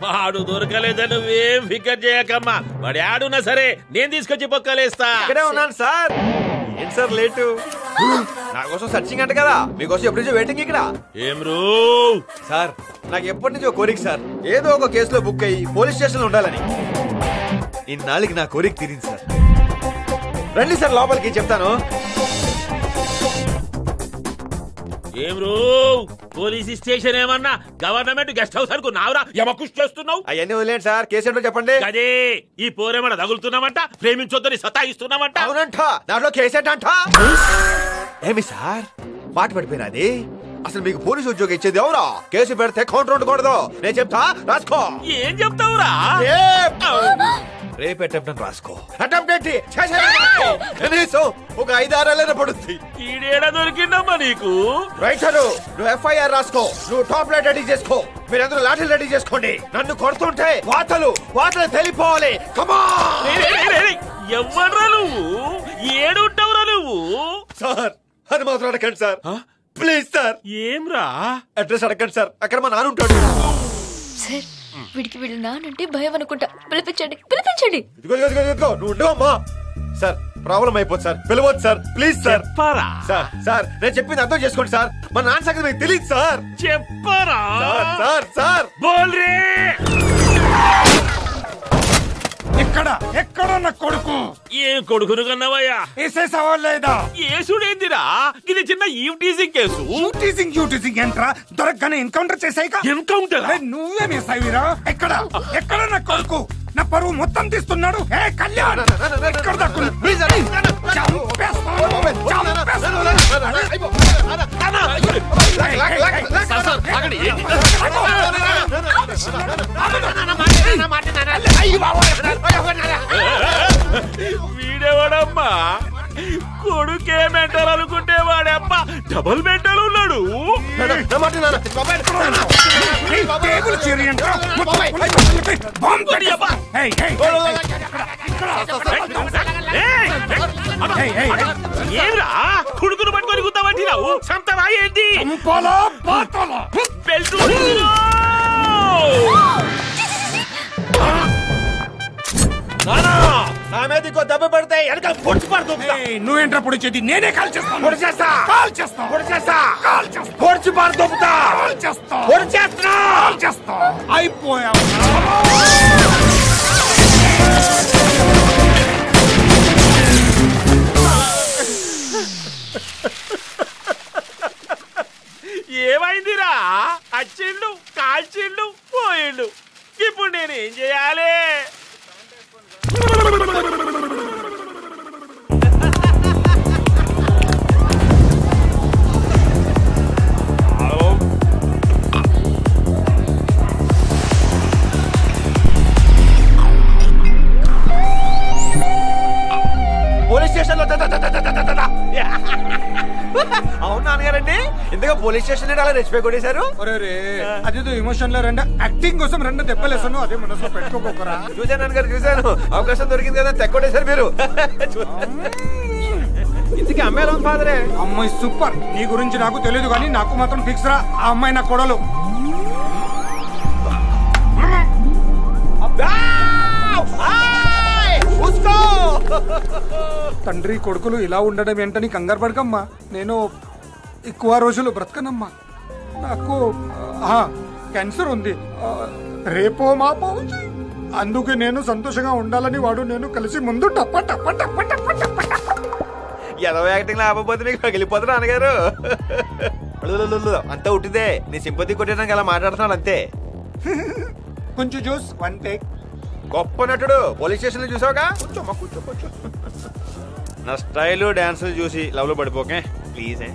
వాడు దొరకలేదని నువ్వేం ఫికర్ చేయకమ్మా. వాడు ఆడున్నా సరే నేను తీసుకొచ్చి పొక్కలేస్తా. ఇక్కడే ఉన్నాను సార్. ఏంటి సార్ లేటు? నా కోసం సర్చింగ్ అంట కదా, మీకోసం ఎప్పటి నుంచో వెయిటింగ్ ఇక్కడ. ఏం రో సార్, నాకు ఎప్పటి నుంచో కోరిక సార్, ఏదో ఒక కేసులో బుక్ అయ్యి పోలీస్ స్టేషన్ లో ఉండాలని. ఇన్నాళ్ళకి నా కోరిక తీరింది సార్. రండి సార్ లోపలికి, చెప్తాను. ఏం రో పోలీస్ స్టేషన్ ఏమన్నా గవర్నమెంట్ గెస్ట్ హౌస్ అనుకున్నావురా? యమకుష్ చేస్తున్నావు. అవన్నీ వదిలేండి సార్, కేసు ఏంటో చెప్పండి. అదే ఈ పోరేమన్నా తగులుతున్నామంట, ప్రేమించొద్దని సతాయిస్తున్నామంట. అవునంట, దాంట్లో కేసు ఏంటంట. ఏమి సార్ మాట పడిపోయినా అది? అసలు మీకు పోలీసు ఉద్యోగం ఇచ్చేది ఎవరా? కేసు పెడితే కౌంటర్ ఉండకూడదు. నేను చెప్తా, రాసుకో. ఏం చెప్తావురా? రేపు అటెంప్ట్ రాసుకో. అటెంప్ట్ ఒక 5-6 పడుతుంది. ఈడేడా దొరికిందమ్మా నీకు? రైట్ సార్, నువ్వు FIR రాసుకో. నువ్వు టాప్ లైట్ రెడీ చేసుకో. మీరందరూ లాఠీలు రెడీ చేసుకోండి. నన్ను కొడుతుంటే వాతలు తెలిపోవాలి. ఎవ్వడ్రా నువ్వు? ఏడుంటావురా నువ్వు? సార్ అది మాత్రం అడగండి సార్, ప్లీజ్ సార్. ఏమ్రా? అడ్రస్ అడగండి సార్, అక్కడ మా నాన్న ఉంటాడు. సార్ వీడికి వీళ్ళ నానంటే భయం అనుకుంటా. పిలిపించండి. నువ్వు ఉండవమ్మా. సార్ ప్రాబ్లం అయిపోతుంది సార్, పిలవద్దు sir, please sir. Sir sir నేను చెప్పింది అర్థం చేసుకోండి సార్. మా నాన్న సంగతి మీకు తెలియదు సార్. చెప్పరా? సార్ సార్ బోల్ రే. ఎక్కడ నా కొడుకు? ఏం కొడుకును కన్నావయ్యా? వేసేసావా లేదా? ఏసుడేందిరా? ఇది చిన్న టీజింగ్ కేసు. యూటీజింగ్ ఏంట్రా? దొరకగానే ఎన్కౌంటర్ చేసాయిగా. ఎన్కౌంటర్? నువ్వే మిస్ అయ్యిరా. ఎక్కడ నా కొడుకు? నా పరువు మొత్తం తీస్తున్నాడు. ఏ కళ్యాణ్, ఎక్కడ దక్కులు? వీడేవాడమ్మా? కొడుకే మెంటల్ అనుకుంటే వాడమ్మా డబుల్ మెంటల్ ఉన్నాడు. ఏరా కొడుకును పట్టుకొని గుద్దామంటున్నావు? సంతరా ఏంటి? దెబ్బ పడితే వెనక పొడిచి పడుతుంది. నువ్వేంట్రా పొడిచేది? నేనే కాల్ చేస్తాను. పొడిచి పడుతుంటా. అయిపోయావు. ఏమైందిరా? అచ్చిండు, కాల్చిండు, పోయిండు. ఇప్పుడు నేనేం చేయాలి? పోలీస్ స్టేషన్ లో అవును నాన్నగారండి, ఇంతగా పోలీస్ స్టేషన్ అలా రెచ్చిపోయి కొట్టేశారు. అదేదో ఎమోషన్ లో యాక్టింగ్ కోసం 2 దెబ్బలేసాను. అదే మనసులో పెట్టుకోకరా. చూశాను నాన్నగారు, చూశాను. అవకాశం దొరికింది కదా తెక్కొట్టేశారు మీరు. ఇంతకీ అమ్మాయి ఎలా ఉంది ఫాదరే? అమ్మాయి సూపర్. నీ గురించి నాకు తెలియదు కానీ నాకు మాత్రం ఫిక్స్ రా. ఆ అమ్మాయి నా కొడలు. తండ్రి కొడుకులు ఇలా ఉండడం ఏంటని కంగారు పడకమ్మా. నేను ఎక్కువ రోజులు బ్రతకనమ్మా. నాకు క్యాన్సర్ ఉంది. రేపో మాపో అందుకే నేను సంతోషంగా ఉండాలని వాడు నేను కలిసి ముందు టప్ప టప్ప టప్ప టప్ప టప్ప ఏదో యాక్టింగ్ లేకపోతే మీకు పగిలిపోతారు నాన్నగారు. అంతా ఉట్టిదే. నీ సింపతి కొట్టడానికి అలా మాట్లాడుతున్నాడు అంతే. కొంచెం జ్యూస్ 1 టేక్. గొప్ప నటుడు. పోలీస్ స్టేషన్ లో చూసావుగా. కూర్చో. నా స్టైల్ డాన్సులు చూసి లవ్ లో పడిపోకే ప్లీజ్.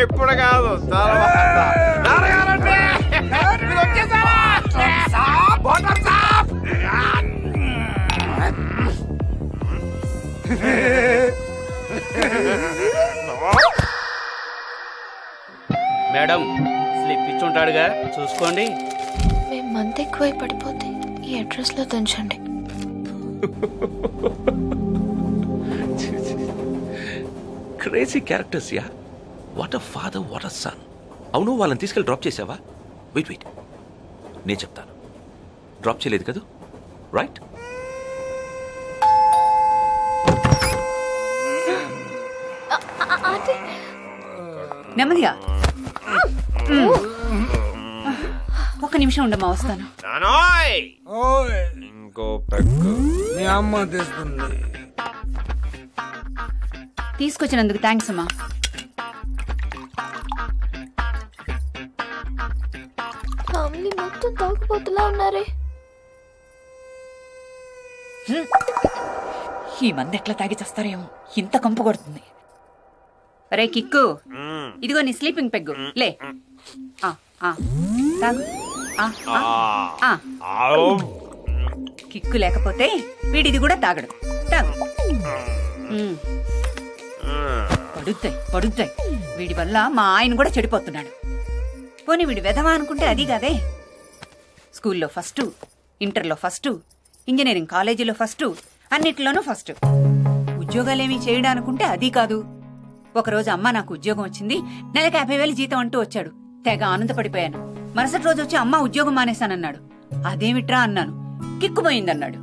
ఇప్పుడు కాదు, మేడం స్లిప్ ఇచ్చుంటాడుగా చూసుకోండి. మేము మంత్ ఎక్కువై పడిపోతే ఈ అడ్రస్ లో దంచండి. Crazy characters yeah. What a father, what a son. అవును, వాళ్ళని తీసుకెళ్ళి డ్రాప్ చేసావా? వెయిట్ నేను చెప్తాను. డ్రాప్ చేయలేదు కదా, రైట్? నెమ్మదిగా ఒక నిమిషం ఉండమ్మా, వస్తాను. ఇంకో పెగ్గు మీ అమ్మ తెస్తుంది. తీసుకొచ్చినందుకు థ్యాంక్స్ అమ్మా. ఫ్యామిలీ మొత్తం తాగుపోతులా ఉన్నారే. ఈ మంది ఎట్లా తాగి చేస్తారేమో, ఇంత కంపు కొడుతుంది. రే కిక్కు, ఇదిగో నీ స్లీపింగ్ పెగ్గు, లే. తాగు. కిక్కు లేకపోతే వీడిది కూడా తాగడు. తాగు. పడుద్దాయి. వీడి వల్ల మా ఆయన కూడా చెడిపోతున్నాడు. పోనీ వీడి వెధవా అనుకుంటే అది కాదే. స్కూల్లో ఫస్ట్, ఇంటర్లో ఫస్ట్, ఇంజనీరింగ్ కాలేజీలో ఫస్ట్, అన్నిట్లోనూ ఫస్ట్. ఉద్యోగాలేమీ చేయడానుకుంటే అది కాదు. ఒకరోజు అమ్మ నాకు ఉద్యోగం వచ్చింది, నెలకు 50,000 జీతం అంటూ వచ్చాడు. తెగ ఆనందపడిపోయాను. మరుసటి రోజు వచ్చి అమ్మ ఉద్యోగం మానేశానన్నాడు. అదేమిట్రా అన్నాను. కిక్కుపోయిందన్నాడు.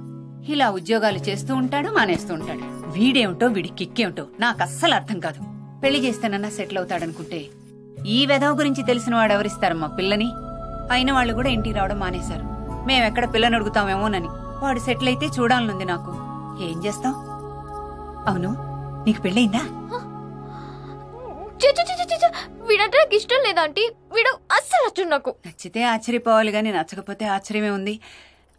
ఇలా ఉద్యోగాలు చేస్తూ ఉంటాడు, మానేస్తూ ఉంటాడు. వీడేమిటో వీడి కిక్కేమిటో నాకు అస్సలు అర్థం కాదు. పెళ్లి చేస్తేనన్నా సెటిల్ అవుతాడనుకుంటే ఈ వెధవ గురించి తెలిసిన వాడు ఎవరిస్తారమ్మా పిల్లని? అయిన వాళ్ళు కూడా ఇంటికి రావడం మానేశారు. మేమెక్కడ పిల్లని అడుగుతామేమోనని. వాడు సెటిల్ అయితే చూడాలనుంది నాకు. ఏం చేస్తాం? అవును, నీకు పెళ్ళయిందా? వీడంటే నాకు ఇష్టం లేదా ఆంటీ. వీడు అస్సలు నచ్చడు నాకు. నచ్చితే ఆశ్చర్యపోవాలి గాని నచ్చకపోతే ఆశ్చర్యమే ఉంది.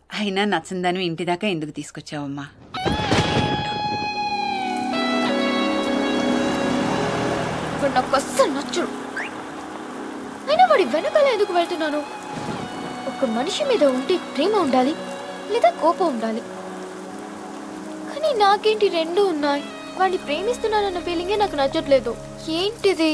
అయినా నచ్చందాన్ని ఇంటి దాకా ఎందుకు తీసుకొచ్చావమ్మా? వాడు నాకు అస్సలు నచ్చడు. అయినా వాడి వెనకాల ఎందుకు వెళ్తున్నాను? ఒక మనిషి మీద ఉంటే ప్రేమ ఉండాలి, లేదా కోపం ఉండాలి. కానీ నాకేంటి రెండు ఉన్నాయి. వాడిని ప్రేమిస్తున్నానన్న ఫీలింగే నాకు నచ్చట్లేదు. ఏంటిది?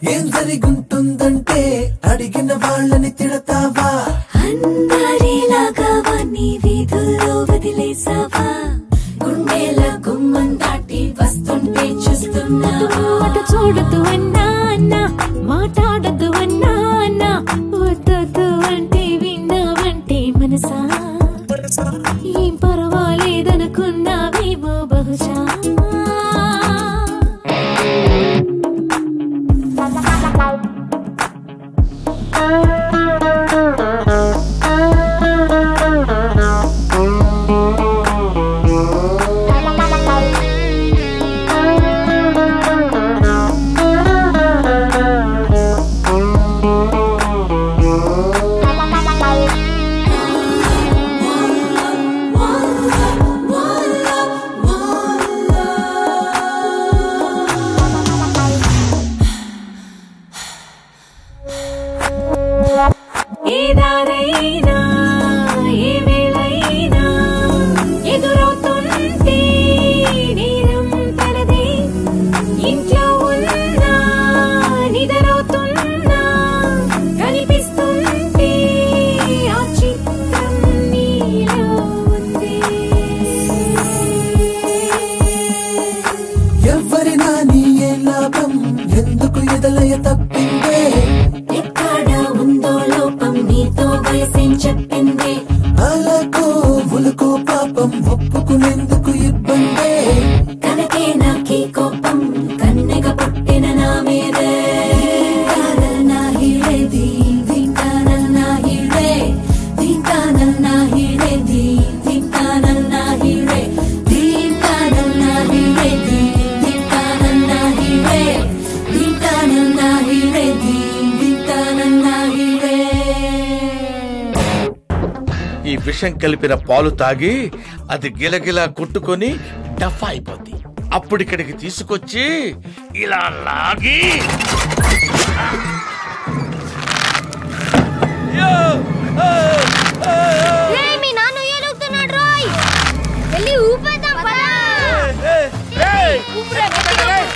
ఏం జరిగుంటుందంటే అడిగిన వాళ్ళని తిడతావా అందరిలాగా నీ వీధుల్లో వదిలేసావా గుండెల గుమ్మం దాటి వస్తుంటే చూస్తున్నావా అటు చూడదు అన్నా అన్నా మాట్లాడదు అన్నా అన్నా వద్దదు అంటే విన్నావంటే మనసా ఏం పర్వాలేదనుకున్నావేమో బహుశా ఏదారైనా ఏ వేళైనా ఎదురవుతుంటే నేరం తనదే ఇంట్లో ఉన్నా నిద్రవుతున్నా కనిపిస్తుంటే ఆ చిత్రం నీలో ఉంది ఎవరినా నీ ఏ లాభం ఎందుకు ఎదలయ తప్పిందే ఎక్కడ ఉందో లోపం నీతో వయసేం చెప్పింది అలాకో ఉలకో పాపం ఒప్పుకునేందుకు ఇబ్బందే కనకే నాకీ కోపం కన్నెగా పుట్టిన నా మీదే నా హిడే దీంతానల్ నా హిడే దీంతానల్ నా హిడే దీంతానల్ నా హిడే దీంతానల్ నా హిడే దీంతానల్ నా హిడే దీంతానల్ నా హిడే దీంతానల్ నా హిడే ఈ విషం కలిపిన పాలు తాగి అది గిలగిలా కొట్టుకొని డఫ్ అయిపోద్ది. అప్పుడు ఇక్కడికి తీసుకొచ్చి ఇలా లాగి యో!